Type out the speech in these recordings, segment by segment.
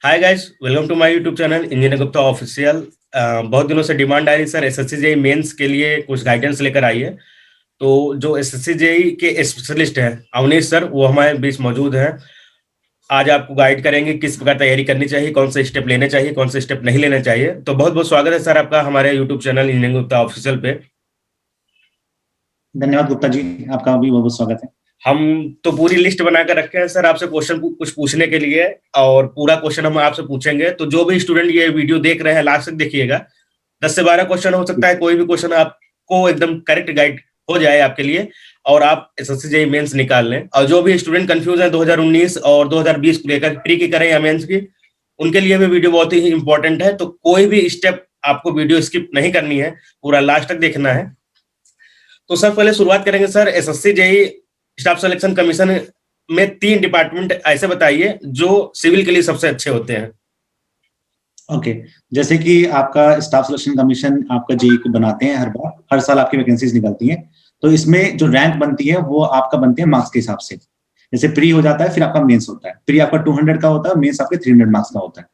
Hi guys, welcome to my YouTube channel engineer Gupta official. बहुत दिनों से डिमांड आ रही सर, एसएससी जेई मेंस के लिए कुछ गाइडेंस लेकर आइए। तो जो एसएससी जेई के स्पेशलिस्ट हैं अवनीश सर, वो हमारे बीच मौजूद हैं। आज आपको गाइड करेंगे किस प्रकार तैयारी करनी चाहिए, कौन से स्टेप लेने चाहिए, कौन से स्टेप नहीं लेने चाहिए। तो बहुत बहुत स्वागत है सर आपका हमारे YouTube channel engineer Gupta official पे। धन्यवाद गुप्ता जी। आपका भी बहुत बहुत स्वागत है। हम तो पूरी लिस्ट बनाकर रखे हैं सर आपसे क्वेश्चन कुछ पूछने के लिए, और पूरा क्वेश्चन हम आपसे पूछेंगे। तो जो भी स्टूडेंट ये वीडियो देख रहे हैं लास्ट तक देखिएगा। 10 से 12 क्वेश्चन हो सकता है, कोई भी क्वेश्चन आपको एकदम करेक्ट गाइड हो जाए आपके लिए, और आप एसएससी जेईई मेंस निकाल लें। और जो भी स्टूडेंट कंफ्यूज है 2019 और 2020 को लेकर, प्री की करें या मेंस की, उनके लिए भी वीडियो बहुत ही इंपॉर्टेंट है। तो कोई भी स्टेप आपको वीडियो स्किप नहीं करनी है, पूरा लास्ट तक देखना है। तो सर पहले शुरुआत करेंगे sir, SSC JEE staff selection commission में 3 डिपार्टमेंट ऐसे बताइए जो सिविल के लिए सबसे अच्छे होते हैं। ओके, जैसे कि आपका स्टाफ सिलेक्शन कमीशन आपका जेई को बनाते हैं, हर साल आपकी वैकेंसीज निकलती हैं। तो इसमें जो रैंक बनती है वो आपका बनते हैं मार्क्स के हिसाब से। जैसे प्री हो जाता है, फिर आपका मेंस होता है। प्री आपका 200 का होता है, मेंस आपके 300 मार्क्स का होता है।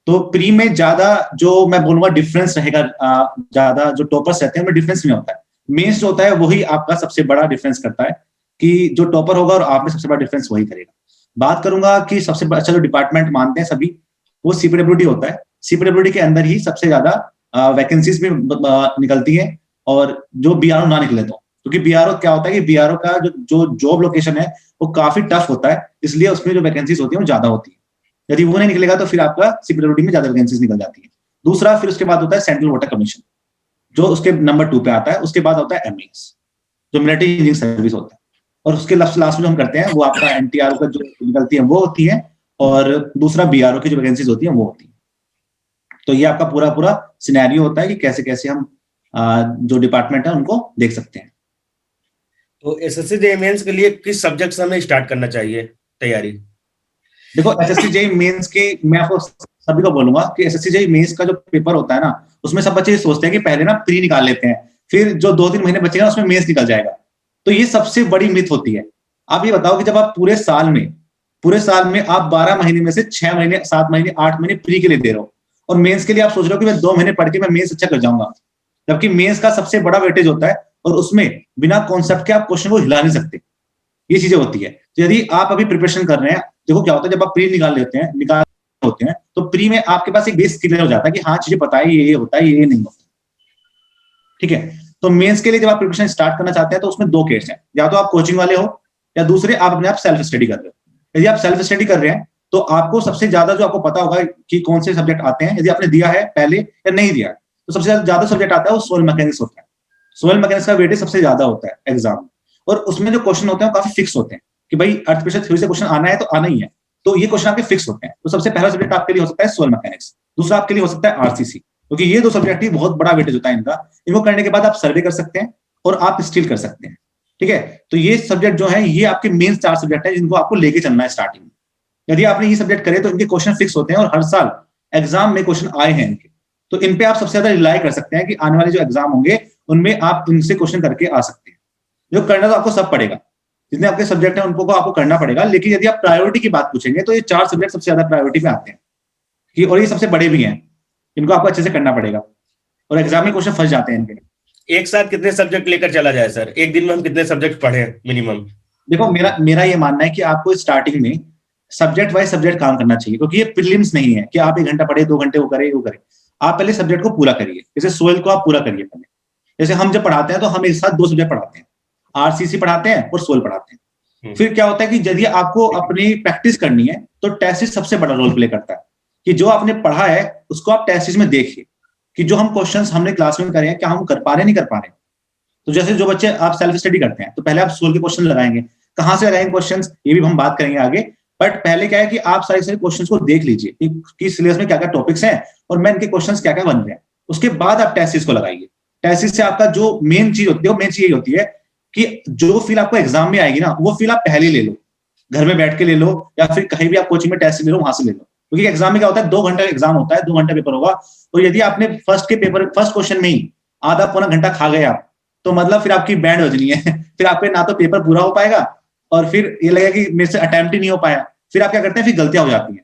तो प्री में ज्यादा जो मैं बोलूंगा डिफरेंस रहेगा, ज्यादा जो टॉपर्स रहते हैं उनमें डिफरेंस नहीं होता है। मेंस जो होता है वही आपका सबसे बड़ा डिफरेंस करता है, कि जो टॉपर होगा और आप में सबसे बड़ा डिफरेंस वही करेगा। बात करूंगा कि सबसे अच्छा जो डिपार्टमेंट मानते हैं सभी, वो सीपीडब्ल्यूडी होता है। सीपीडब्ल्यूडी के अंदर ही सबसे ज्यादा वैकेंसीज भी निकलती है, और जो बीआरओ ना निकले तो, क्योंकि बीआरओ क्या होता है कि बीआरओ का जो जॉब लोकेशन है वो काफी टफ होता है, इसलिए उसमें जो वैकेंसीज होती है वो ज्यादा होती है। यदि वो नहीं निकलेगा तो फिर आपका सीपीडब्ल्यूडी में ज्यादा वैकेंसीज निकल जाती है। दूसरा, फिर उसके बाद होता है सेंट्रल वाटर कमीशन, जो उसके नंबर 2 पे आता है। उसके बाद होता है एमईएस, जो मिलिट्री इंजीनियरिंग सर्विस होता है। और उसके लास्ट में जो हम करते हैं वो आपका एनटीआर का जो निकलती है वो होती है, और दूसरा बीआरओ की जो वैकेंसीज होती है वो होती है। तो ये आपका पूरा पूरा सिनेरियो होता है कि कैसे कैसे हम जो डिपार्टमेंट है उनको देख सकते हैं। तो एसएससी जेईई मेंस के लिए किस सब्जेक्ट से हमें स्टार्ट करना चाहिए तैयारी? देखो, एसएससी जेईई मेंस की मैं आपको सभी को बोलूंगा कि एसएससी जेईई मेंस का जो पेपर होता है ना, उसमें सब बच्चे सोचते हैं कि पहले ना प्री निकाल लेते हैं, फिर जो 2-3 महीने बचेगा उसमें मेंस निकल जाएगा। तो ये सबसे बड़ी मिथ होती है। आप ये बताओ कि जब आप पूरे साल में आप 12 महीने में से 6 महीने, 7 महीने, 8 महीने प्री के लिए दे रहे हो, और मेंस के लिए आप सोच रहे हो कि मैं 2 महीने पढ़ के मैं मेंस अच्छा कर जाऊंगा, जबकि मेंस का सबसे बड़ा वेटेज होता है, और उसमें बिना कॉन्सेप्ट के आप क्वेश्चन को हिला नहीं सकते। ये चीजें होती है। तो यदि आप अभी प्रिपरेशन कर रहे हैं, देखो क्या होता है, जब आप प्री निकाल होते हैं तो प्री में आपके पास एक बेस क्लियर हो जाता है कि हाँ चीजें पता है, ये होता है, ये नहीं होता। ठीक है। तो मेंस के लिए जब आप प्रिपरेशन स्टार्ट करना चाहते हैं तो उसमें 2 केस हैं, या तो आप कोचिंग वाले हो, या दूसरे आप अपने आप सेल्फ स्टडी कर रहे हो। यदि आप सेल्फ स्टडी कर रहे हैं तो आपको सबसे ज्यादा जो आपको पता होगा कि कौन से सब्जेक्ट आते हैं, यदि आपने दिया है पहले या नहीं दिया है, तो सबसे ज्यादा सब्जेक्ट आता है वो सोइल मैकेनिक्स होता है। सोइल मैकेनिक्स का वेटेज सबसे ज्यादा होता है एग्जाम में, और उसमें जो क्वेश्चन होते हैं वो काफी फिक्स होते हैं कि भाई अर्थ प्रेशर थ्योरी से क्वेश्चन आना है तो आना ही है। तो ये क्वेश्चन आपके फिक्स होते हैं। तो सबसे पहला सब्जेक्ट आपके लिए हो सकता है सोइल मैकेनिक्स, दूसरा आपके लिए हो सकता है आरसीसी, क्योंकि ये 2 सब्जेक्ट ही बहुत बड़ा वेटेज होता है इनका। इनको करने के बाद आप सर्वे कर सकते हैं और आप स्टिल कर सकते हैं। ठीक है। तो ये सब्जेक्ट जो है ये आपके मेन 4 सब्जेक्ट है जिनको आपको लेके चलना है स्टार्टिंग में। यदि आपने ये सब्जेक्ट करे तो इनके क्वेश्चन फिक्स होते हैं, और हर साल एग्जाम में क्वेश्चन आए हैं इनके, तो इन पे आप सबसे ज्यादा रिलाई कर सकते हैं कि आने वाले जो एग्जाम होंगे उनमें आप इनसे क्वेश्चन करके आ सकते हैं। जो करना तो आपको सब पड़ेगा, जितने आपके सब्जेक्ट हैं उनको आपको करना पड़ेगा। लेकिन यदि आप प्रायोरिटी की बात पूछेंगे तो ये 4 सब्जेक्ट सबसे ज्यादा प्रायोरिटी में आते हैं, कि और ये सबसे बड़े भी हैं, इनको आपको अच्छे से करना पड़ेगा, और एग्जाम में क्वेश्चन फंस जाते हैं इनके। एक साथ कितने सब्जेक्ट लेकर चला जाए सर? एक दिन में हम कितने सब्जेक्ट पढ़े मिनिमम? देखो, मेरा ये मानना है कि आपको स्टार्टिंग में सब्जेक्ट वाइज सब्जेक्ट काम करना चाहिए, क्योंकि ये प्रीलिम्स नहीं है कि आप 1 घंटा पढ़े, 2 घंटे वो करे। आप पहले सब्जेक्ट को पूरा करिए। जैसे सोइल को आप पूरा करिए पहले। जैसे हम जब पढ़ाते हैं तो हम एक साथ 2 सब्जेक्ट पढ़ाते हैं, आरसीसी पढ़ाते हैं और सोइल पढ़ाते हैं। फिर क्या होता है कि यदि आपको अपनी प्रैक्टिस करनी है तो टेस्ट सबसे बड़ा रोल प्ले करता है, कि जो आपने पढ़ा है उसको आप टेस्ट में देखिए कि जो हम क्वेश्चंस हमने क्लास में करे हैं क्या हम कर पा रहे नहीं कर पा रहे। तो जैसे जो बच्चे आप सेल्फ स्टडी करते हैं तो पहले आप सोल के क्वेश्चन लगाएंगे। कहां से लगाएंगे क्वेश्चंस ये भी हम बात करेंगे आगे, बट पहले क्या है कि आप सारे क्वेश्चंस को देख लीजिए कि सिलेबस में क्या क्या टॉपिक्स हैं और मैं इनके क्वेश्चंस क्या क्या बन रहे हैं। उसके बाद आप टेस्ट को लगाइए। टेस्ट से आपका जो मेन चीज होती है वो मेन चीज यही होती है कि जो फील आपको एग्जाम में आएगी ना वो फील आप पहले ले लो, घर में बैठ के ले लो, या फिर कहीं भी आप कोचिंग में टेस्ट ले लो, वहां से ले लो। क्योंकि एग्जाम में क्या होता है 2 घंटा एग्जाम होता है, 2 घंटा पेपर होगा, और यदि आपने फर्स्ट क्वेश्चन में ही आधा पौना घंटा खा गए आप, तो मतलब फिर आपकी बैंड बजनी है फिर आपके ना तो पेपर पूरा हो पाएगा, और फिर ये लगेगा कि मेरे से अटेम्प्ट ही नहीं हो पाया। फिर आप क्या करते हैं, फिर गलतियां हो जाती हैं,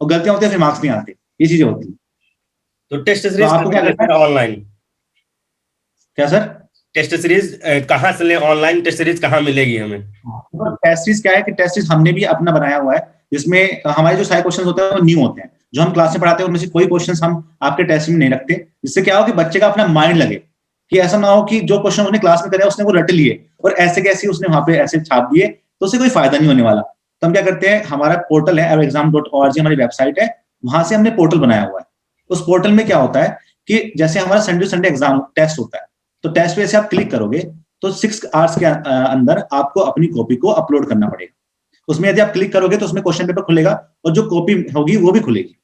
और गलतियां होती है फिर मार्क्स नहीं आते, ये चीजें होती है। तो टेस्ट तो सीरीज आपको क्या करना है, ऑनलाइन, क्या सर? टेस्ट सीरीज कहाँ से लें, ऑनलाइन टेस्ट सीरीज कहाँ मिलेगी हमें? टेस्ट सीरीज क्या है कि टेस्ट सीरीज हमने भी अपना बनाया हुआ है, जिसमें हमारे जो सारे क्वेश्चन होते हैं वो न्यू होते हैं, जो हम क्लास में पढ़ाते हैं उनमें से कोई क्वेश्चन हम आपके टेस्ट में नहीं रखते, जिससे क्या हो कि बच्चे का अपना माइंड लगे, कि ऐसा ना हो कि जो क्वेश्चन उसने क्लास में करे उसने वो रट लिए और ऐसे कैसे उसने वहां पे ऐसे छाप दिए, तो उससे कोई फायदा नहीं होने वाला। तो हम क्या करते हैं, हमारा पोर्टल है aerexam.org, हमारी वेबसाइट है, वहां से हमने पोर्टल बनाया हुआ है। उस पोर्टल में क्या होता है कि जैसे हमारा संडे एग्जाम टेस्ट होता है, तो टेस्ट पे से आप क्लिक करोगे तो 6 आवर्स के अंदर आपको अपनी कॉपी को अपलोड करना पड़ेगा। उसमें यदि आप क्लिक करोगे तो उसमें क्वेश्चन पेपर खुलेगा और जो कॉपी होगी वो भी खुलेगी।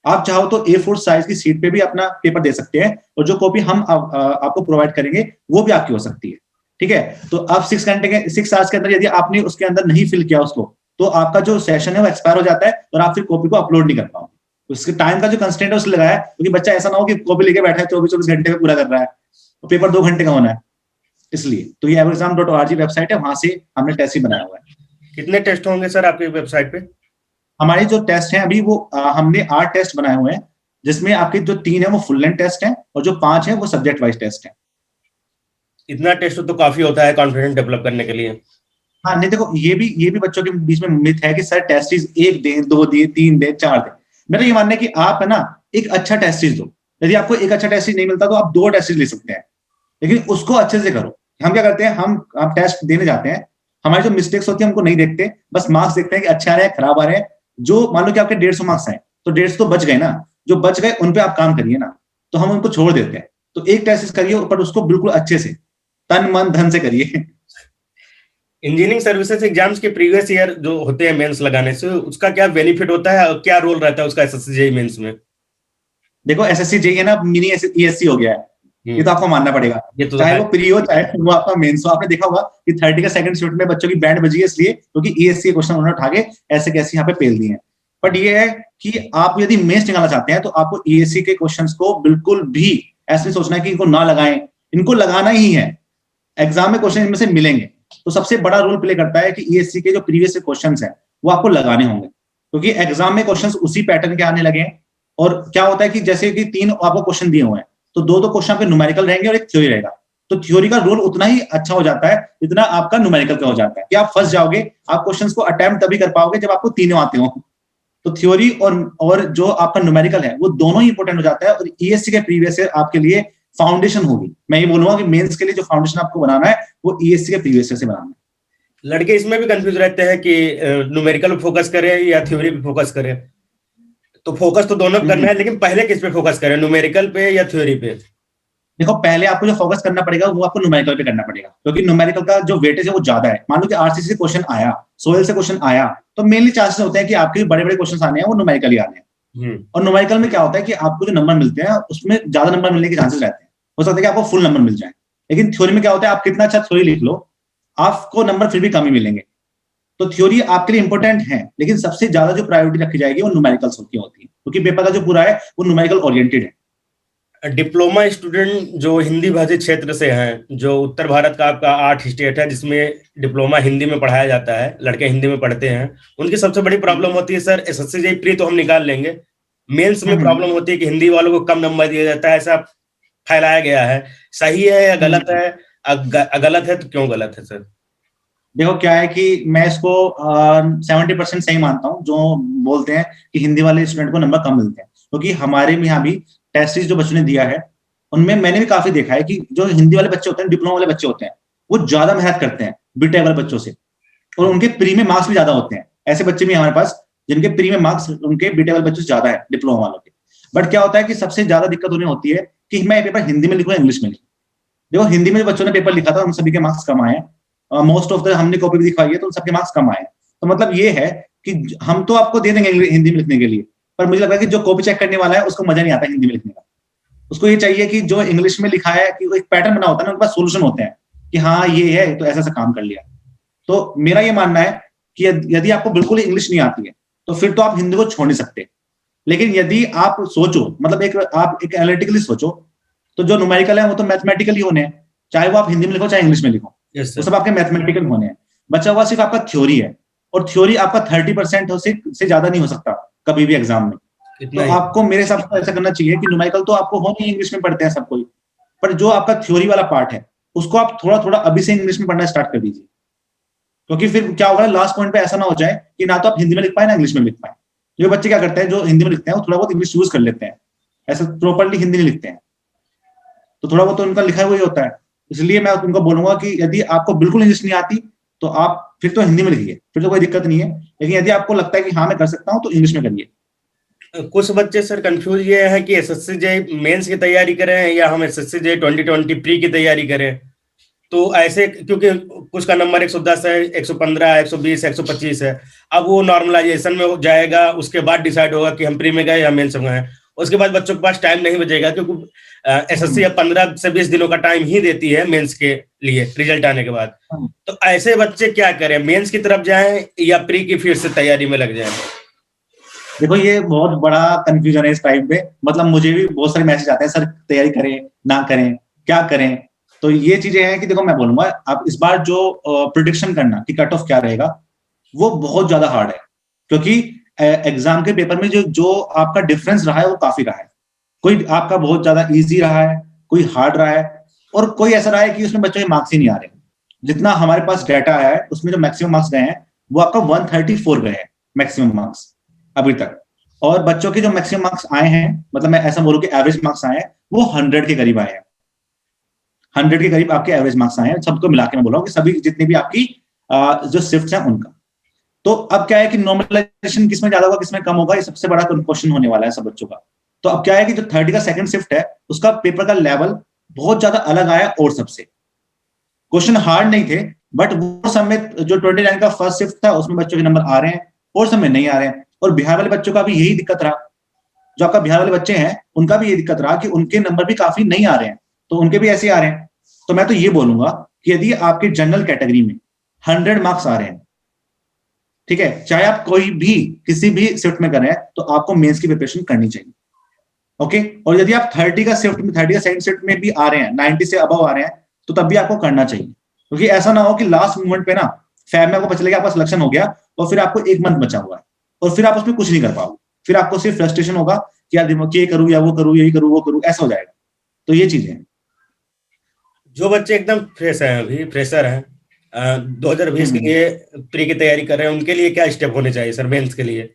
आप चाहो तो A4 साइज की सीट पे भी अपना पेपर दे सकते हैं, और जो कॉपी हम आपको प्रोवाइड करेंगे वो भी आपकी हो सकती है, ठीक है। तो आप 6 आवर्स के अंदर यदि आपने उसके अंदर नहीं फिल किया उसको, तो आपका जो सेशन है वो एक्सपायर हो जाता है और आप फिर कॉपी को अपलोड नहीं कर पाओगे। उसके टाइम का जो कंस्ट्रेंट है उसने लगाया है, क्योंकि बच्चा ऐसा ना हो कि कॉपी लेके बैठा है 24 घंटे में पूरा कर रहा है, तो पेपर 2 घंटे का होना है, इसलिए। तो ये aerexam.org वेबसाइट है, वहां से हमने टेस्ट ही बनाया हुआ है। कितने टेस्ट होंगे सर आपकी वेबसाइट पे? हमारे जो टेस्ट हैं अभी वो हमने 8 टेस्ट बनाए हुए हैं, जिसमें आपके जो 3 है वो फुल लेंथ टेस्ट हैं और जो 5 है वो सब्जेक्ट वाइज टेस्ट हैं। इतना टेस्ट तो काफी होता है कॉन्फिडेंस डेवलप करने के लिए। हाँ नहीं, देखो ये भी बच्चों के बीच में मिथ है कि सर टेस्ट सीरीज 1 दें, 2 दें, 3 दें, 4 दें। मेरा ये मानना है कि आप है ना एक अच्छा टेस्ट सीरीज दो। यदि आपको एक अच्छा टेस्ट सीरीज नहीं मिलता तो आप 2 टेस्ट सीरीज ले सकते हैं, लेकिन उसको अच्छे से करो। हम क्या करते हैं, हम टेस्ट देने जाते हैं, हमारी जो मिस्टेक्स होती है हमको नहीं देखते, बस मार्क्स देखते हैं कि अच्छे आ रहे हैं खराब आ रहे हैं। जो मान लो कि आपके 150 मार्क्स हैं तो 150 तो बच गए ना, जो बच गए उन पे आप काम करिए ना, तो हम उनको छोड़ देते हैं। तो एक टेस्ट करिए पर उसको बिल्कुल अच्छे से तन मन धन से करिए। इंजीनियरिंग सर्विसेज एग्जाम्स के प्रीवियस ईयर जो होते हैं मेंस लगाने से, उसका क्या बेनिफिट होता है और क्या रोल रहता है उसका एसएससी जेईई मेंस में? देखो एसएससी जेईई है ना, मिनी ईएससी हो गया है, ये तो आपको मानना पड़ेगा। ये तो चाहे वो प्री हो चाहे वो आपका मेंस हो। आपने देखा होगा कि 30 का सेकंड शिफ्ट में बच्चों की बैंड बजी है, इसलिए क्योंकि ईएससी के क्वेश्चन उन्होंने उठा के ऐसे कैसे यहाँ पे पेल दिए हैं। बट ये है कि आप यदि मेंस निकालना चाहते हैं तो आपको ईएससी के क्वेश्चंस को बिल्कुल भी ऐसे नहीं सोचना है कि इनको ना लगाएं, इनको लगाना ही है। एग्जाम में क्वेश्चन इनमें से मिलेंगे, तो सबसे बड़ा रोल प्ले करता है कि ईएससी के जो प्रीवियस क्वेश्चंस हैं वो आपको लगाने होंगे, क्योंकि एग्जाम में क्वेश्चंस उसी पैटर्न के आने लगे हैं। और क्या होता है कि जैसे कि 3 आपको क्वेश्चन दिए हुए हैं, तो 2 क्वेश्चन पे न्यूमेरिकल रहेंगे और एक थ्योरी रहेगा। तो थ्योरी का रोल उतना ही अच्छा हो जाता है जितना आपका न्यूमेरिकल का हो जाता है, कि आप फंस जाओगे। आप क्वेश्चंस को अटेम्प्ट तभी कर पाओगे जब आपको तीनों आते हो। तो थ्योरी और जो आपका न्यूमेरिकल है वो दोनों ही इंपॉर्टेंट हो जाता है, और ईएससी के प्रीवियस ईयर आपके लिए फाउंडेशन होगी। मैं ये बोलूंगा कि मेंस के लिए जो फाउंडेशन आपको बनाना है वो ईएससी के प्रीवियस ईयर से बनाना है। लड़के इसमें भी कंफ्यूज रहते हैं कि न्यूमेरिकल पे फोकस करें या थ्योरी पे फोकस करें। तो फोकस तो दोनों पे करना है, लेकिन पहले किस पे फोकस करें, न्यूमेरिकल पे या थ्योरी पे? देखो पहले आपको जो फोकस करना पड़ेगा वो आपको न्यूमेरिकल पे करना पड़ेगा, क्योंकि न्यूमेरिकल का जो वेटेज है वो ज्यादा है। मान लो कि आरसीसी से क्वेश्चन आया, सोयल से क्वेश्चन आया, तो मेनली चांसेस होते हैं कि आपके बड़े बड़े क्वेश्चन आने हैं वो न्यूमेरिकल ही आने हैं। और न्यूमेरिकल में क्या होता है कि आपको जो नंबर मिलते हैं उसमें ज्यादा नंबर मिलने के चांसेस रहते हैं। हो सकता है कि आपको फुल नंबर मिल जाए, लेकिन थ्योरी में क्या होता है, आप कितना अच्छा थ्योरी लिख लो आपको नंबर फिर भी कम ही मिलेंगे। तो थ्योरी आपके लिए इंपॉर्टेंट है, लेकिन सबसे ज्यादा जो प्रायोरिटी रखी जाएगी वो न्यूमेरिकल्स की होती है, क्योंकि पेपर का जो पूरा है वो न्यूमेरिकल ओरिएंटेड है। डिप्लोमा स्टूडेंट जो हिंदी भाषी क्षेत्र से हैं, जो उत्तर भारत का आपका 8 स्टेट है जिसमें डिप्लोमा हिंदी में पढ़ाया जाता है, लड़के हिंदी में पढ़ते हैं, उनकी सबसे बड़ी प्रॉब्लम होती है सर, एसएससी जेईई प्री तो हम निकाल लेंगे, मेंस में प्रॉब्लम होती है कि हिंदी वालों को कम नंबर दिया जाता है, ऐसा फैलाया गया है। सही है या गलत है? गलत है तो क्यों गलत है सर? देखो क्या है कि मैं इसको 70% सही मानता हूँ जो बोलते हैं कि हिंदी वाले स्टूडेंट को नंबर कम मिलते हैं, क्योंकि हमारे में यहाँ भी टेस्ट जो बच्चों ने दिया है उनमें मैंने भी काफी देखा है कि जो हिंदी वाले बच्चे होते हैं, डिप्लोमा वाले बच्चे होते हैं, वो ज्यादा मेहनत करते हैं बीटेक वाले बच्चों से, और उनके प्री में मार्क्स भी ज्यादा होते हैं। ऐसे बच्चे भी हमारे पास जिनके प्री में मार्क्स उनके बीटेक वाले बच्चों से ज्यादा है डिप्लोमा वालों के। बट क्या होता है कि सबसे ज्यादा दिक्कत उन्हें होती है कि मैं पेपर हिंदी में लिखूं इंग्लिश में लिखूं। देखो हिंदी में जो बच्चों ने पेपर लिखा था उन सभी के मार्क्स कम आए, मोस्ट ऑफ द हमने कॉपी भी दिखवाई है तो उन सबके मार्क्स कम आए। तो मतलब ये है कि हम तो आपको दे देंगे हिंदी में लिखने के लिए, पर मुझे लगा कि जो कॉपी चेक करने वाला है उसको मजा नहीं आता हिंदी में लिखने का। उसको ये चाहिए कि जो इंग्लिश में लिखा है कि एक पैटर्न बना होता है ना, उनके पास सोल्यूशन होते हैं कि हाँ ये है तो ऐसा काम कर लिया। तो मेरा ये मानना है कि यदि आपको बिल्कुल इंग्लिश नहीं आती है तो फिर तो आप हिंदी को छोड़ नहीं सकते। लेकिन यदि आप सोचो, मतलब आप एक एनालिटिकली सोचो, तो जो न्यूमेरिकल है वो तो मैथमेटिकली होने हैं, चाहे वो आप हिंदी में लिखो चाहे इंग्लिश में लिखो, वो सब आपके मैथमेटिकल होने हैं। बचा हुआ सिर्फ आपका थ्योरी है, और थ्योरी आपका 30% से ज्यादा नहीं हो सकता कभी भी एग्जाम में। इतना तो ही। आपको मेरे हिसाब से ऐसा करना चाहिए कि न्यूमेरिकल तो आपको हो नहीं, इंग्लिश में पढ़ते हैं सब कोई, पर जो आपका थ्योरी वाला पार्ट है उसको आप थोड़ा थोड़ा अभी से इंग्लिश में पढ़ना स्टार्ट कर दीजिए, क्योंकि फिर क्या होगा, लास्ट पॉइंट पे ऐसा ना हो जाए कि ना तो आप हिंदी में लिख पाए ना इंग्लिश में लिख पाए। जो बच्चे क्या करते हैं, जो हिंदी में लिखते हैं वो थोड़ा बहुत इंग्लिश यूज कर लेते हैं, ऐसा प्रॉपरली हिंदी नहीं लिखते हैं, तो थोड़ा बहुत तो उनका लिखा हुआ ही होता है। इसलिए मैं उनको बोलूंगा कि यदि आपको बिल्कुल इंग्लिश नहीं आती तो आप फिर तो हिंदी में लिखिए, फिर तो कोई दिक्कत नहीं है, लेकिन यदि आपको लगता है कि हाँ मैं कर सकता हूँ तो इंग्लिश में करिए। कुछ बच्चे सर कंफ्यूज ये है कि एसएससी जेईई मेंस की तैयारी करें या हम एसएससी जेईई 2020 प्री की तैयारी करें। तो ऐसे क्योंकि कुछ का नंबर 110 है, 115, 120, 125 है। अब वो नॉर्मलाइजेशन में हो जाएगा, उसके बाद डिसाइड होगा कि हम प्री में गए या मेंस में गए। उसके बाद बच्चों के पास टाइम नहीं बचेगा, क्योंकि एसएससी अब 15 से 20 दिनों का टाइम ही देती है मेंस के लिए रिजल्ट आने के बाद। तो ऐसे बच्चे क्या करें, मेंस की तरफ जाएं या प्री की फिर से तैयारी में लग जाएं? देखो ये बहुत बड़ा कंफ्यूजन है इस टाइम पे, मतलब मुझे भी बहुत सारे मैसेज आते हैं, सर तैयारी करें ना करें, क्या करें। तो ये चीजें हैं कि देखो मैं बोलूंगा, आप इस बार जो प्रिडिक्शन करना कि कट ऑफ क्या रहेगा वो बहुत ज्यादा हार्ड है, क्योंकि एग्जाम के पेपर में जो जो आपका डिफरेंस रहा है वो काफी रहा है। कोई आपका बहुत ज्यादा इजी रहा है, कोई हार्ड रहा है, और कोई ऐसा रहा है कि उसमें बच्चों के मार्क्स ही नहीं आ रहे। जितना हमारे पास डाटा आया है उसमें जो मैक्सिमम मार्क्स गए हैं वो आपका 134 गए हैं मैक्सिमम मार्क्स अभी तक। और बच्चों के जो मैक्सिमम मार्क्स आए हैं, मतलब मैं ऐसा बोलूं कि एवरेज मार्क्स आए हैं वो 100 के करीब आए हैं। 100 के करीब आपके एवरेज मार्क्स आए हैं, सबको मिला के मैं बोल रहा हूँ कि सभी जितनी भी आपकी जो शिफ्ट है उनका। तो अब क्या है कि नॉर्मलाइजेशन किसमें ज्यादा होगा किसमें कम होगा, ये सबसे बड़ा क्वेश्चन होने वाला है सब बच्चों का। तो अब क्या है कि जो 30 का सेकंड शिफ्ट है उसका पेपर का लेवल बहुत ज्यादा अलग आया और सबसे। क्वेश्चन हार्ड नहीं थे, बट वो सब में जो 29 का फर्स्ट शिफ्ट था उसमें बच्चों के नंबर आ रहे हैं और सब में नहीं आ रहे हैं। और बिहार वाले बच्चों का भी यही दिक्कत रहा, जो आपका बिहार वाले बच्चे हैं उनका भी ये दिक्कत रहा कि उनके नंबर भी काफी नहीं आ रहे हैं, तो उनके भी ऐसे आ रहे हैं। तो मैं तो ये बोलूंगा कि यदि आपके जनरल कैटेगरी में 100 मार्क्स आ रहे हैं, ठीक है, चाहे आप कोई भी किसी भी शिफ्ट में कर रहे हैं, तो आपको मेंस की प्रिपरेशन करनी चाहिए। ओके, और यदि आप 30 का शिफ्ट में 30 का सेकंड शिफ्ट में भी आ रहे हैं, 90 से अबव आ रहे हैं, तो तब भी आपको करना चाहिए, क्योंकि ऐसा ना हो कि लास्ट मोमेंट पे ना फैब में आपको पता चलेगा आपका सिलेक्शन हो गया और फिर आपको 1 मंथ बचा हुआ है और फिर आप उसमें कुछ नहीं कर पाओगे, फिर आपको सिर्फ फ्रस्ट्रेशन होगा कि यार ये करूं या वो करूं, यही करूं वो करूं, ऐसा हो जाएगा। तो ये चीजें हैं। जो बच्चे एकदम फ्रेश हैं, अभी फ्रेशर हैं, 2020 के लिए प्री की तैयारी कर रहे हैं, उनके लिए क्या स्टेप होने चाहिए सर मेंस के लिए?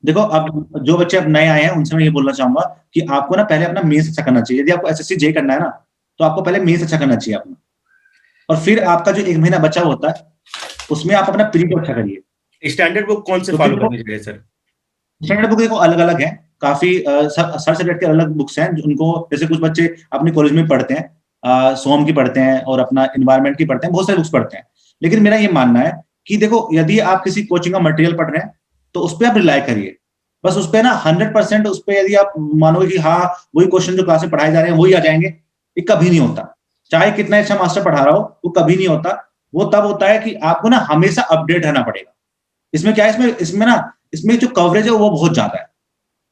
देखो अब जो बच्चे अब नए आए हैं उनसे मैं ये बोलना चाहूंगा कि आपको ना पहले अपना मेंस अच्छा करना चाहिए। यदि आपको एसएससी जे करना है ना, तो आपको पहले मेंस अच्छा करना चाहिए अपना, और फिर आपका जो 1 महीना बचा होता है उसमें आप अपना प्री को अच्छा करिए। स्टैंडर्ड बुक कौन से क्योंकि फॉलो देखो करनी चाहिए सर? स्टैंडर्ड बुक देखो अलग अलग है, काफी सर सब्जेक्ट के अलग बुक्स हैं उनको, जैसे कुछ बच्चे अपने कॉलेज में पढ़ते हैं, सोम की पढ़ते हैं और अपना एनवायरमेंट की पढ़ते हैं, बहुत सारे बुक्स पढ़ते हैं। लेकिन मेरा ये मानना है कि देखो यदि आप किसी कोचिंग का मटेरियल पढ़ रहे हैं तो उस पर आप रिलाई करिए, बस उस पर ना 100% उस पर यदि आप मानोगे कि हाँ वही क्वेश्चन जो क्लास में पढ़ाए जा रहे हैं वही आ जाएंगे, ये कभी नहीं होता। चाहे कितना अच्छा मास्टर पढ़ा रहा हो वो कभी नहीं होता। वो तब होता है कि आपको ना हमेशा अपडेट रहना पड़ेगा। इसमें क्या है, इसमें इसमें ना इसमें जो कवरेज है वो बहुत ज्यादा है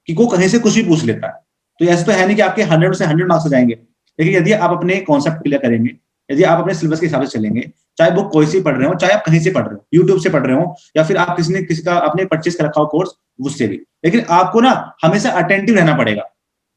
कि वो कहीं से कुछ भी पूछ लेता है। तो ऐसा तो है नहीं कि आपके 100 से 100 मार्क्स आ जाएंगे, लेकिन यदि आप अपने कॉन्सेप्ट क्लियर करेंगे, यदि आप अपने सिलेबस के हिसाब से चलेंगे, चाहे बुक कोई सी पढ़ रहे हो, चाहे आप कहीं से पढ़ रहे हो, यूट्यूब से पढ़ रहे हो या फिर आप किसी का आपने परचेस कर रखा हो कोर्स उससे भी, लेकिन आपको ना हमेशा अटेंटिव रहना पड़ेगा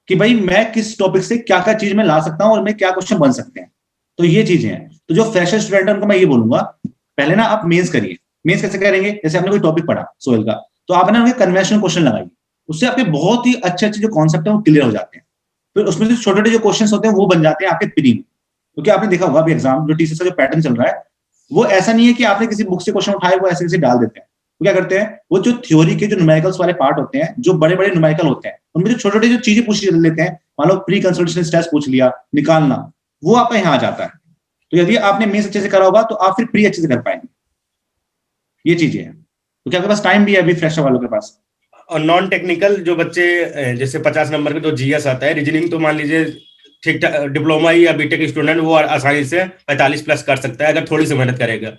कि भाई मैं किस टॉपिक से क्या क्या चीज में ला सकता हूँ और मैं क्या क्वेश्चन बन सकते हैं। तो ये चीजें हैं। तो जो फ्रेशर स्टूडेंट है उनको मैं ये बोलूंगा, पहले ना आप मेंस करिए। मेंस कैसे करेंगे, जैसे आपने कोई टॉपिक पढ़ा सोयल का, तो आप ना उनके कन्वेंशनल क्वेश्चन लगाइए, उससे आपके बहुत ही अच्छे अच्छे जो कॉन्सेप्ट है वो क्लियर हो जाते हैं। फिर उसमें से छोटे छोटे जो क्वेश्चन होते हैं वो बन जाते हैं आपके प्री में, क्योंकि आपने देखा होगा अभी एग्जाम जो टीचर का जो पैटर्न चल रहा है वो ऐसा नहीं है कि आपने किसी बुक से क्वेश्चन उठाए वो ऐसे ऐसे डाल देते हैं। वो क्या करते हैं, वो जो थ्योरी के जो न्यूमेरिकल्स वाले पार्ट होते हैं, जो बड़े बड़े न्यूमेरिकल होते हैं, उनमें जो छोटे छोटे जो चीजें पूछ लेते हैं, मान लो प्री कंसल्टेशन स्टेज पूछ लिया निकालना, वो आपका यहाँ आ जाता है। तो यदि आपने मेंस अच्छे से करा होगा तो आप फिर प्री अच्छे से कर पाएंगे। ये चीजें हैं। तो क्या आपके पास टाइम भी है अभी फ्रेशर वालों के पास? और नॉन टेक्निकल जो बच्चे, जैसे 50 नंबर का जो जीएस आता है, रीजनिंग तो मान लीजिए ठीक ठाक डिप्लोमा या बीटेक स्टूडेंट वो आसानी से 45 प्लस कर सकता है अगर थोड़ी सी मेहनत करेगा।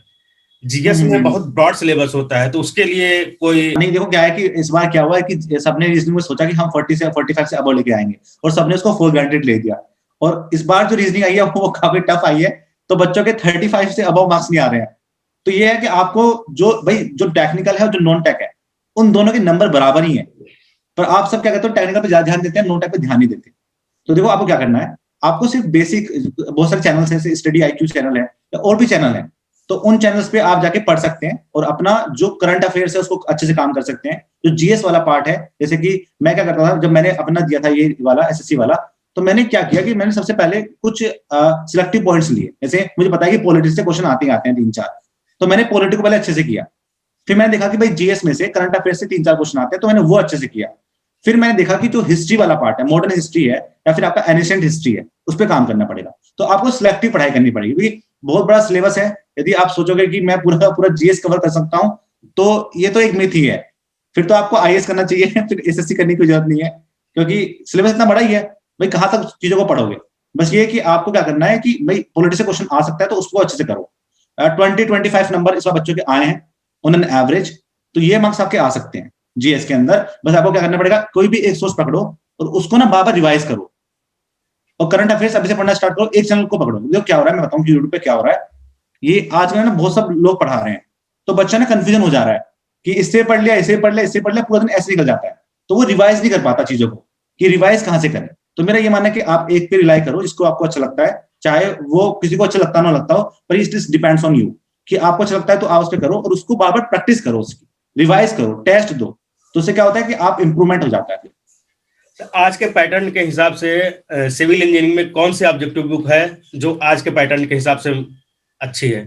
जीएस में बहुत ब्रॉड सिलेबस होता है, तो उसके लिए कोई नहीं, देखो क्या है कि इस बार क्या हुआ है कि सबने रीजनिंग में सोचा कि हम 40 से 45 से अबव लेके आएंगे और सबने उसको फॉर ग्रांटेड ले दिया, और इस बार जो रीजनिंग आई है वो काफी टफ आई है, तो बच्चों के 35 से अबव मार्क्स नहीं आ रहे हैं। तो ये है कि आपको जो भाई जो टेक्निकल है और जो नॉन टेक है उन दोनों के नंबर बराबर ही है, पर आप सब क्या कहते हो, टेक्निकल पे ज्यादा ध्यान देते हैं, नो टेक पे ध्यान नहीं देते। तो देखो आपको क्या करना है, आपको सिर्फ बेसिक, बहुत सारे चैनल्स हैं, स्टडी IQ चैनल है या और भी चैनल है, तो उन चैनल्स पे आप जाके पढ़ सकते हैं और अपना जो करंट अफेयर्स है उसको अच्छे से काम कर सकते हैं। जो जीएस वाला पार्ट है, जैसे कि मैं क्या करता था जब मैंने अपना दिया था ये वाला SSC वाला, तो मैंने क्या किया कि मैंने सबसे पहले कुछ सिलेक्टिव पॉइंट्स लिए। जैसे मुझे पता है कि पॉलिटिक्स से क्वेश्चन आते हैं 3-4, तो मैंने पॉलिटिक्स को पहले अच्छे से किया। फिर मैंने देखा कि भाई जीएस में से करंट अफेयर्स से 3-4 क्वेश्चन आते हैं, तो मैंने वो अच्छे से किया। फिर मैंने देखा कि जो हिस्ट्री वाला पार्ट है, मॉडर्न हिस्ट्री है या फिर आपका एनिशिएंट हिस्ट्री है, उस पर काम करना पड़ेगा। तो आपको सिलेक्टिव पढ़ाई करनी पड़ेगी, क्योंकि बहुत बड़ा सिलेबस है। यदि आप सोचोगे कि मैं पूरा का पूरा जीएस कवर कर सकता हूं, तो ये तो एक मिथ ही है। फिर तो आपको आईएएस करना चाहिए, फिर एसएससी करने की जरूरत नहीं है, क्योंकि सिलेबस इतना बड़ा ही है। भाई कहां तक चीजों को पढ़ोगे? बस ये कि आपको क्या करना है कि भाई पॉलिटिक्स से क्वेश्चन आ सकता है तो उसको अच्छे से करो। 20-25 नंबर इस बार बच्चों के आए हैं ऑन एन एवरेज, तो ये मार्क्स आपके आ सकते हैं जीएस के अंदर। बस आपको क्या करना पड़ेगा, कोई भी एक सोर्स पकड़ो और उसको ना बार-बार रिवाइज करो, और करंट अफेयर्स अभी से पढ़ना स्टार्ट करो। एक चैनल को पकड़ो, देखो क्या हो रहा है, मैं बताऊं कि यूट्यूब पे क्या हो रहा है। ये आजकल ना बहुत सब लोग पढ़ा रहे हैं, तो बच्चा ना कंफ्यूजन हो जा रहा है कि इससे पढ़ लिया, इससे पढ़ लिया, इससे पढ़ लिया, पूरा दिन ऐसे निकल जाता है, तो वो रिवाइज नहीं कर पाता चीजों को, कि रिवाइज कहां से करें। तो मेरा ये मानना है कि आप एक पे रिलाई करो जिसको आपको अच्छा लगता है, चाहे वो किसी को अच्छा लगता ना लगता हो, पर इट डिपेंड्स ऑन यू कि आपको अच्छा लगता है तो आप उस पर करो, और उसको बार बार प्रैक्टिस करो, उसकी रिवाइज करो, टेस्ट दो, तो उससे क्या होता है कि आप इंप्रूवमेंट हो जाता है। आज के पैटर्न के हिसाब से सिविल इंजीनियरिंग में कौन सी ऑब्जेक्टिव बुक है जो आज के पैटर्न के हिसाब से अच्छी है?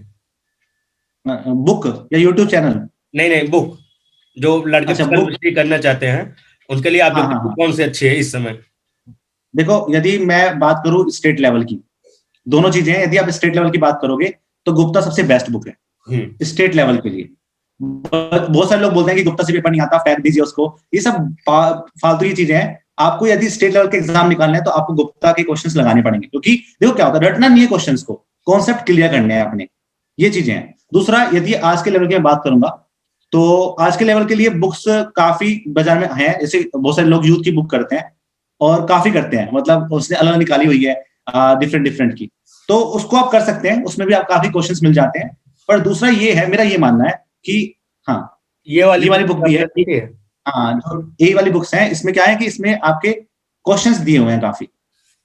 बुक या यूट्यूब चैनल? नहीं, बुक। जो लड़के अच्छा, सेल्फ बुक। स्टडी करना चाहते हैं उनके लिए हाँ ऑब्जेक्टिव हाँ बुक हाँ, कौन सी अच्छी है इस समय? देखो यदि मैं बात करूं स्टेट लेवल की, दोनों चीजें हैं। यदि आप स्टेट लेवल की बात करोगे तो गुप्ता सबसे बेस्ट बुक है स्टेट लेवल के लिए। बहुत सारे लोग बोलते हैं कि गुप्ता से पेपर नहीं आता, फेंक दीजिए उसको, ये सब फालतू की चीजें हैं। आपको यदि स्टेट लेवल के एग्जाम निकालने हैं तो आपको गुप्ता के क्वेश्चंस लगाने पड़ेंगे, क्योंकि देखो क्या होता है, रटना नहीं है क्वेश्चंस को, कॉन्सेप्ट क्लियर करने हैं अपने, ये चीजें हैं। दूसरा, यदि आज के लेवल की मैं बात करूंगा तो आज के लेवल के लिए बुक्स काफी बाजार में हैं। जैसे बहुत सारे लोग यूथ की बुक करते हैं और काफी करते हैं, मतलब उसने अलग निकाली हुई है डिफरेंट डिफरेंट की, तो उसको आप कर सकते हैं, उसमें भी आप काफी क्वेश्चंस मिल जाते हैं। पर दूसरा ये है, मेरा ये मानना है कि हाँ, ये वाली बुक भी है। है। हाँ, जो ये वाली बुक्स हैं, इसमें क्या है कि इसमें आपके क्वेश्चंस दिए हुए हैं काफी,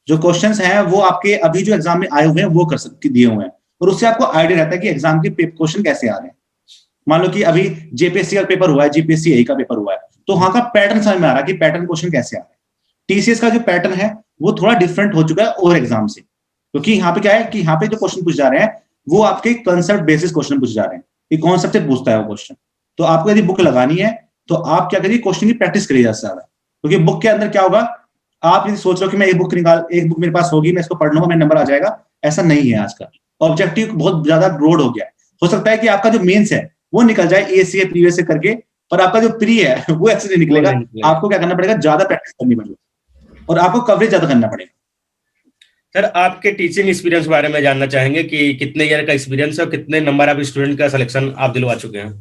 जो क्वेश्चंस हैं वो आपके अभी जो एग्जाम में आए हुए हैं वो कर सकते दिए हुए हैं, और उससे आपको आइडिया रहता है कि एग्जाम के क्वेश्चन कैसे आ रहे हैं। मान लो कि अभी जेपीएससी का पेपर हुआ है, जीपीएससी यही का पेपर हुआ है, तो वहां का पैटर्न समझ में आ रहा है कि पैटर्न क्वेश्चन कैसे आ रहे हैं। टीसीएस का जो पैटर्न है वो थोड़ा डिफरेंट हो चुका है और एग्जाम से, क्योंकि यहाँ पे क्या है कि यहाँ पे जो क्वेश्चन पूछ जा रहे हैं वो आपके कंसेप्ट बेसिस क्वेश्चन पूछ जा रहे हैं, कि कॉन्सेप्ट से पूछता है वो क्वेश्चन। तो आपको यदि बुक लगानी है तो आप क्या करिए, क्वेश्चन की प्रैक्टिस करिए ज्यादा, क्योंकि बुक के अंदर क्या होगा, आप यदि सोच रहे हो कि मैं एक बुक मेरे पास होगी, मैं इसको पढ़ लूंगा, मेरा नंबर आ जाएगा, ऐसा नहीं है। आजकल ऑब्जेक्टिव बहुत ज्यादा ब्रॉड हो गया है। हो सकता है कि आपका जो मेंस है वो निकल जाए एसीए प्रीवियस से करके, पर आपका जो प्री है वो ऐसे नहीं निकलेगा। आपको क्या करना पड़ेगा, ज्यादा प्रैक्टिस करनी पड़ेगी और आपको कवरेज ज्यादा करना पड़ेगा। सर, आपके टीचिंग एक्सपीरियंस बारे में जानना चाहेंगे कि कितने ईयर का एक्सपीरियंस है और कितने नंबर आप स्टूडेंट का सिलेक्शन आप दिलवा चुके हैं?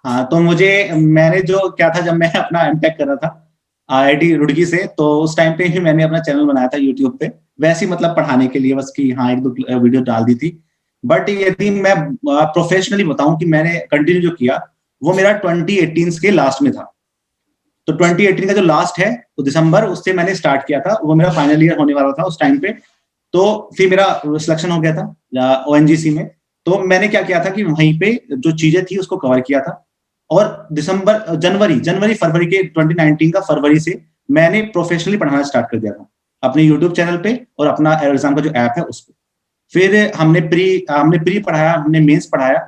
हाँ, तो मैंने जो क्या था, जब मैं अपना एमटेक कर रहा था आईआईटी रुड़की से, तो उस टाइम पे ही मैंने अपना चैनल बनाया था यूट्यूब पे, वैसे ही मतलब पढ़ाने के लिए, बस कि हाँ 1-2 वीडियो डाल दी थी। बट यदि मैं प्रोफेशनली बताऊं कि मैंने कंटिन्यू जो किया वो मेरा 2018 के लास्ट में था। तो 2018 का जो लास्ट है वो दिसंबर, उससे मैंने स्टार्ट किया था, वो मेरा फाइनल ईयर होने वाला था उस टाइम पे। तो फिर मेरा सिलेक्शन हो गया था ओएनजीसी में। तो मैंने क्या किया था कि वहीं पे जो चीजें थी उसको कवर किया था, और जनवरी फरवरी के 2019 का फरवरी से मैंने प्रोफेशनली पढ़ाना स्टार्ट कर दिया था अपने यूट्यूब चैनल पे और अपना एग्जाम का जो ऐप है उस पर। फिर हमने प्री पढ़ाया, हमने मेंस पढ़ाया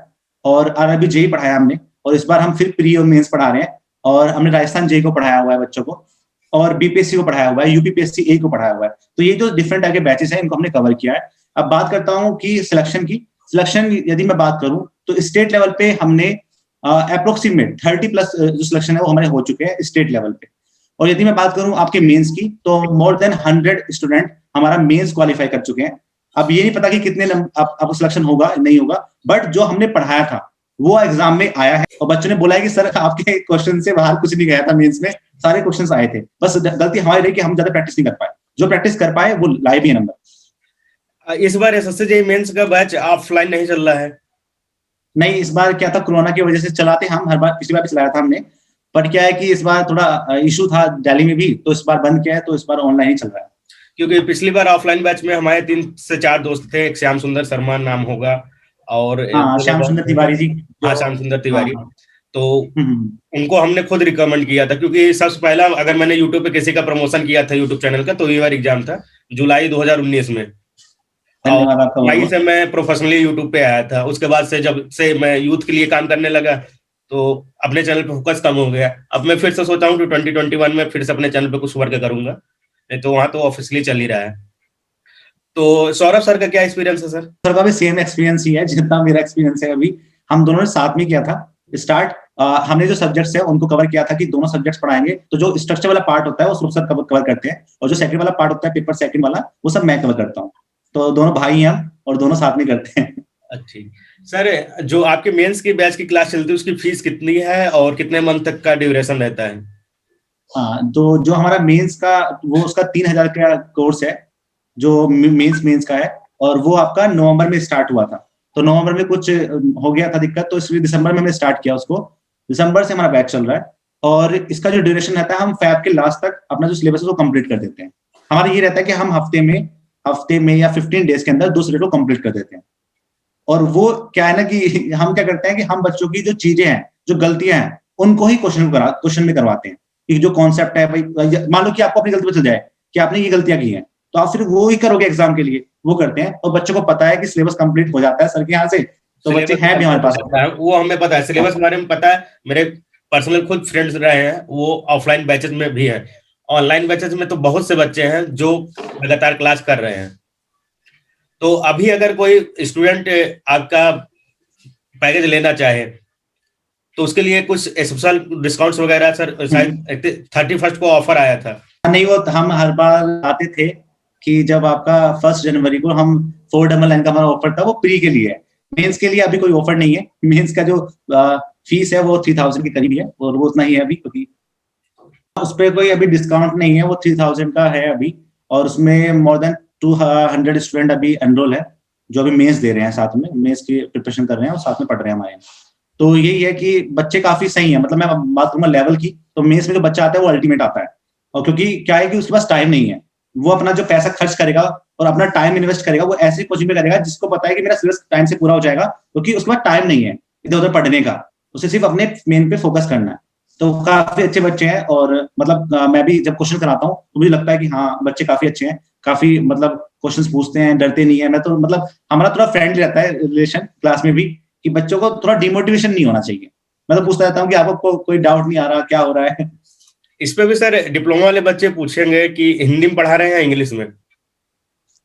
और आरआरबी जेई पढ़ाया हमने, और इस बार हम फिर प्री और मेंस पढ़ा रहे हैं। और हमने राजस्थान जेई को पढ़ाया हुआ है बच्चों को, और बीपीएससी को पढ़ाया हुआ है, यूपीपीएससी ए को पढ़ाया हुआ है। तो ये जो डिफरेंट टाइप के बैचेस हैं इनको हमने कवर किया है। अब बात करता हूँ कि सिलेक्शन यदि मैं बात करूं तो स्टेट लेवल पे हमने अप्रोक्सीमेट 30+ जो सिलेक्शन है वो हमारे हो चुके हैं स्टेट लेवल पे। और यदि मैं बात करूं आपके मेंस की, तो मोर देन 100 स्टूडेंट हमारा मेंस क्वालिफाई कर चुके हैं। अब ये नहीं पता कि कितने आपको सिलेक्शन होगा नहीं होगा, बट जो हमने पढ़ाया था वो एग्जाम में आया है, और बच्चों ने बोला है कि सर आपके क्वेश्चन से बाहर कुछ नहीं गया था, मेंस में सारे क्वेश्चंस आए थे, बस गलती हमारी रही कि हम ज्यादा प्रैक्टिस नहीं कर पाए। जो प्रैक्टिस कर पाए वो लाए भी है नंबर। इस बार एसएससी जेईई मेंस का बैच ऑफलाइन नहीं चल रहा है? नहीं, इस बार क्या था, कोरोना की वजह से चलाते हम हर बार, पिछली बार भी चलाया था हमने, बट क्या है कि इस बार थोड़ा इशू था दिल्ली में भी, तो इस बार बंद किया है, तो इस बार ऑनलाइन ही चल रहा है। क्योंकि पिछली बार ऑफलाइन बैच में हमारे 3 से 4 दोस्त थे, एक श्याम सुंदर शर्मा नाम होगा, और हाँ, श्याम सुंदर तिवारी जी हाँ, जो, श्याम सुंदर हाँ तिवारी। हाँ, तो हम्म, उनको हमने खुद रिकमेंड किया था, क्योंकि सबसे पहला अगर मैंने यूट्यूब पे किसी का प्रमोशन किया था यूट्यूब चैनल का, तो ये बार एग्जाम था जुलाई 2019 में, और धन्यवाद आपका बहुत जुलाई बहुत। से मैं प्रोफेशनली यूट्यूब पे आया था। उसके बाद से जब से मैं यूथ के लिए काम करने लगा, तो अपने चैनल पे फोकस कम हो गया। अब मैं फिर से सोचा हूँ कि 2021 में फिर से अपने चैनल पे कुछ वर्क करूंगा, नहीं तो वहां तो ऑफिशियली चल ही रहा है। तो सौरभ सर का क्या एक्सपीरियंस है सर? सर का भी सेम एक्सपीरियंस ही है जितना मेरा एक्सपीरियंस है अभी। हम दोनों ने साथ में किया था स्टार्ट। हमने जो सब्जेक्ट्स है उनको कवर किया था कि दोनों सब्जेक्ट्स पढ़ाएंगे, तो जो स्ट्रक्चर वाला पार्ट होता है वो सुरभ सर कवर करते हैं, और जो सेकंड वाला पार्ट होता है पेपर सेकंड वाला, वो सब मैं कवर करता हूँ। तो दोनों भाई हैं हम, और दोनों साथ में करते हैं। अच्छी सर, जो आपके मेंस की बैच की क्लास चलती है उसकी फीस कितनी है और कितने मंथ तक का ड्यूरेशन रहता है? हाँ, तो जो हमारा मेंस का, वो उसका 3,000 का कोर्स है, जो मेंस का है, और वो आपका नवंबर में स्टार्ट हुआ था। तो नवंबर में कुछ हो गया था दिक्कत, तो इसलिए दिसंबर में हमने स्टार्ट किया उसको। दिसंबर से हमारा बैच चल रहा है, और इसका जो ड्यूरेशन रहता है, हम फैब के लास्ट तक अपना जो सिलेबस है वो कंप्लीट कर देते हैं। हमारा ये रहता है कि हम हफ्ते में या 15 डेज के अंदर 2 सब्जेक्ट को कंप्लीट कर देते हैं। और वो क्या है ना कि हम क्या करते हैं कि हम बच्चों की जो चीजें हैं, जो गलतियां हैं, उनको ही क्वेश्चन में करवाते हैं। कि जो कॉन्सेप्ट है भाई, मान लो कि आपको अपनी गलती पता चल जाए कि आपने ये गलतियां की हैं, तो आप फिर वो ही करोगे एग्जाम के लिए, वो करते हैं। और बच्चों को पता है कि सिलेबस कंप्लीट हो जाता है सर के यहाँ से, तो बच्चे सिलेबस हैं भी हमारे पास। वो हमें पता है, सिलेबस हमारे में पता है। मेरे पर्सनल खुद फ्रेंड्स रहे हैं, वो ऑफलाइन बैचेस में भी है। ऑनलाइन बैचेस में तो बहुत से बच्चे हैं जो लगातार क्लास कर रहे हैं। तो अभी अगर कोई स्टूडेंट आपका पैकेज लेना चाहे, तो उसके लिए कुछ स्पेशल डिस्काउंट्स वगैरह सर? शायद 31st को ऑफर आया था। नहीं, वो हम हर बार आते थे कि जब आपका 1 जनवरी को हम 499 का हमारा ऑफर था, वो प्री के लिए है। मेंस के लिए अभी कोई ऑफर नहीं है। मेंस का जो फीस है वो 3,000 के करीब है, और वो उतना ही है अभी, क्योंकि उस पर कोई अभी डिस्काउंट नहीं है। वो 3,000 का है अभी, और उसमें मोर देन 200 स्टूडेंट अभी एनरोल है, जो अभी मेंस दे रहे हैं, साथ में मेंस की प्रिपरेशन कर रहे हैं और साथ में पढ़ रहे हैं हमारे यहाँ। तो यही है कि बच्चे काफी सही है। मतलब मैं बात करूंगा लेवल की, तो मेंस में जो बच्चा आता है वो अल्टीमेट आता है। और क्योंकि क्या है कि उसके पास टाइम नहीं है, वो अपना जो पैसा खर्च करेगा और अपना टाइम इन्वेस्ट करेगा, वो ऐसी कोचिंग में करेगा जिसको पता है कि मेरा सिलेबस टाइम से पूरा हो जाएगा, क्योंकि उसके पास टाइम नहीं है इधर उधर पढ़ने का, उसे सिर्फ अपने मेन पे फोकस करना है। तो काफी अच्छे बच्चे हैं, और मतलब मैं भी जब क्वेश्चन कराता हूँ तो मुझे लगता है कि हाँ, बच्चे काफी अच्छे हैं, काफी मतलब क्वेश्चंस पूछते हैं, डरते नहीं है। मैं तो मतलब हमारा थोड़ा फ्रेंडली रहता है रिलेशन क्लास में भी, कि बच्चों को थोड़ा डिमोटिवेशन नहीं होना चाहिए। मैं तो पूछता रहता हूँ कि आपको कोई डाउट नहीं आ रहा, क्या हो रहा है। इस पे भी सर डिप्लोमा वाले बच्चे पूछेंगे कि हिंदी में पढ़ा रहे हैं या इंग्लिश में?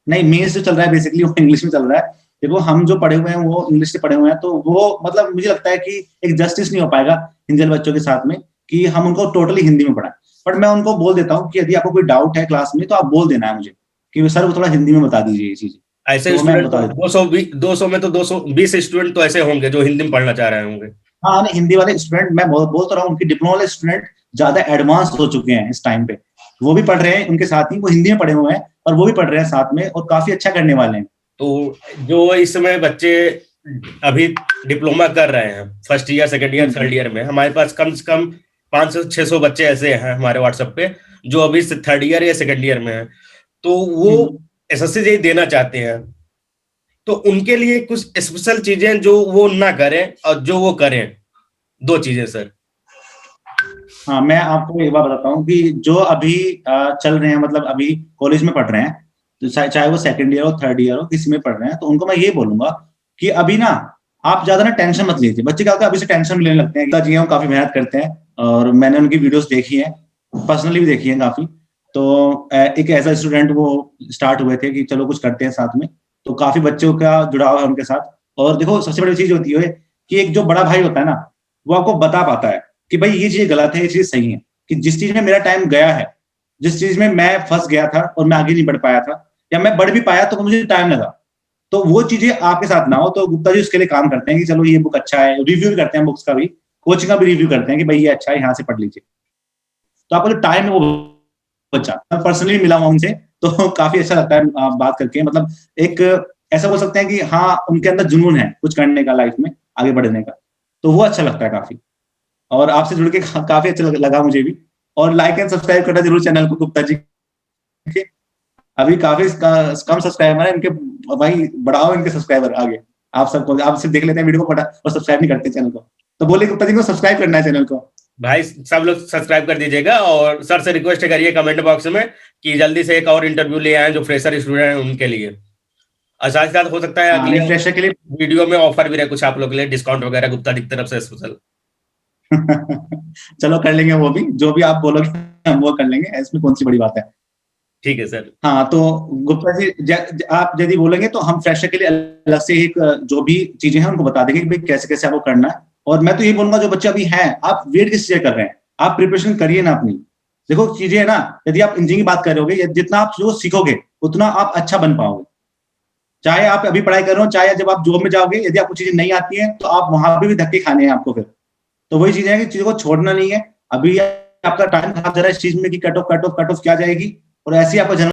नहीं, मेंस जो चल रहा है बेसिकली वो इंग्लिश में चल रहा है। देखो, हम जो पढ़े हुए हैं वो इंग्लिश से पढ़े हुए हैं, तो वो मतलब मुझे लगता है कि एक जस्टिस नहीं हो पाएगा हिंदी वाले बच्चों के साथ में, कि हम उनको टोटली हिंदी में पढ़ाएं। बट मैं उनको बोल देता हूँ कि यदि आपको कोई डाउट है क्लास में, तो आप बोल देना है मुझे कि सर वो थोड़ा हिंदी में बता दीजिए ये चीज। ऐसे तो मैं स्टूडेंट बता तो देता हूँ। 200 में तो 220 स्टूडेंट तो ऐसे होंगे जो हिंदी में पढ़ना चाह रहे होंगे। हाँ, नहीं, हिंदी वाले स्टूडेंट मैं बोल तो रहा हूँ, उनकी डिप्लोमा वाले स्टूडेंट ज्यादा एडवांस हो चुके हैं इस टाइम पे। वो भी पढ़ रहे हैं, उनके साथ ही वो हिंदी में पढ़े हुए हैं, और वो भी पढ़ रहे हैं साथ में, और काफी अच्छा करने वाले हैं। तो जो इस समय बच्चे अभी डिप्लोमा कर रहे हैं, first year, second year, third year में, हमारे पास कम से कम 500 से 600 बच्चे ऐसे हैं हमारे व्हाट्सएप पे जो अभी थर्ड ईयर या सेकंड ईयर में हैं। तो वो एसएससी जेईई देना चाहते हैं, तो उनके लिए कुछ स्पेशल चीजें जो वो ना करें और जो वो करें, 2 चीजें सर। हाँ, मैं आपको एक बात बताता हूँ कि जो अभी चल रहे हैं, मतलब अभी कॉलेज में पढ़ रहे हैं, तो चाहे वो सेकंड ईयर हो, थर्ड ईयर हो, किसी में पढ़ रहे हैं, तो उनको मैं ये बोलूंगा कि अभी ना आप ज्यादा ना टेंशन मत लीजिए। बच्चे क्या होता है, अभी से टेंशन लेने लगते हैं। जी हम काफी मेहनत करते हैं, और मैंने उनकी वीडियोस देखी है, पर्सनली भी देखी है काफी। तो एक ऐसा स्टूडेंट वो स्टार्ट हुए थे कि चलो कुछ करते हैं साथ में, तो काफी बच्चों का जुड़ाव है उनके साथ। और देखो, सबसे बड़ी चीज होती है कि एक जो बड़ा भाई होता है ना, वो आपको बता पाता है कि भाई ये चीज गलत है, ये चीज सही है। कि जिस चीज में मेरा टाइम गया है, जिस चीज में मैं फंस गया था और मैं आगे नहीं बढ़ पाया था, या मैं बढ़ भी पाया तो मुझे टाइम लगा, तो वो चीजें आपके साथ ना हो। तो गुप्ता जी उसके लिए काम करते हैं कि चलो ये बुक अच्छा है, रिव्यू भी करते हैं बुक्स का भी, कोचिंग का भी रिव्यू करते हैं कि भाई ये अच्छा है, यहाँ से पढ़ लीजिए। तो आपका जो टाइम है वो बचा। मैं पर्सनली मिला हूँ उनसे, तो काफी अच्छा लगता है बात करके। मतलब एक ऐसा बोल सकते हैं कि हाँ, उनके अंदर जुनून है कुछ करने का, लाइफ में आगे बढ़ने का, तो वो अच्छा लगता है काफी। और आपसे जुड़ के काफी अच्छा लगा मुझे भी। और लाइक एंड सब्सक्राइब करना जरूर चैनल को गुप्ता जी के। अभी काफी कम सब्सक्राइबर है इनके, भाई बढ़ाओ इनके सब्सक्राइबर आगे। आप सबको, आप सिर्फ देख लेते हैं वीडियो को और सब्सक्राइब नहीं करते चैनल को, तो बोलिए गुप्ता जी को सब्सक्राइब करना है चैनल को। भाई सब लोग सब्सक्राइब कर दीजिएगा और सर से रिक्वेस्ट करिए कमेंट बॉक्स में कि जल्दी से एक और इंटरव्यू ले आए जो फ्रेशर स्टूडेंट हैं उनके लिए। और साथ ही साथ हो सकता है अगले फ्रेशर के लिए वीडियो में ऑफर भी रहे कुछ आप लोग के लिए, डिस्काउंट वगैरह गुप्ता जी की तरफ से स्पेशल। चलो कर लेंगे वो भी, जो भी आप बोलोगे हम वो कर लेंगे, इसमें कौन सी बड़ी बात है। ठीक है सर। हाँ तो गुप्ता जी आप यदि बोलेंगे तो हम फ्रेशर के लिए अलग से एक जो भी चीजें हैं उनको बता देंगे कि भाई कैसे कैसे आपको करना है। और मैं तो ये बोलूंगा जो बच्चे अभी हैं, आप वेट किस चीज कर रहे हैं, आप प्रिपरेशन करिए ना अपनी। देखो चीजें है ना, यदि आप इंजीनियरिंग की बात कर रहे हो, जितना आप जो सीखोगे उतना आप अच्छा बन पाओगे। चाहे आप अभी पढ़ाई कर रहे हो, चाहे जब आप जॉब में जाओगे, यदि आपको चीजें नहीं आती हैं तो आप वहां पे भी धक्के खाने हैं आपको फिर। तो वही चीजें है कि चीजों को छोड़ना नहीं है। अभी आपका टाइम खराब जा रहा है इस चीज में कि कट ऑफ क्या जाएगी, और ऐसे ही आपका जन्म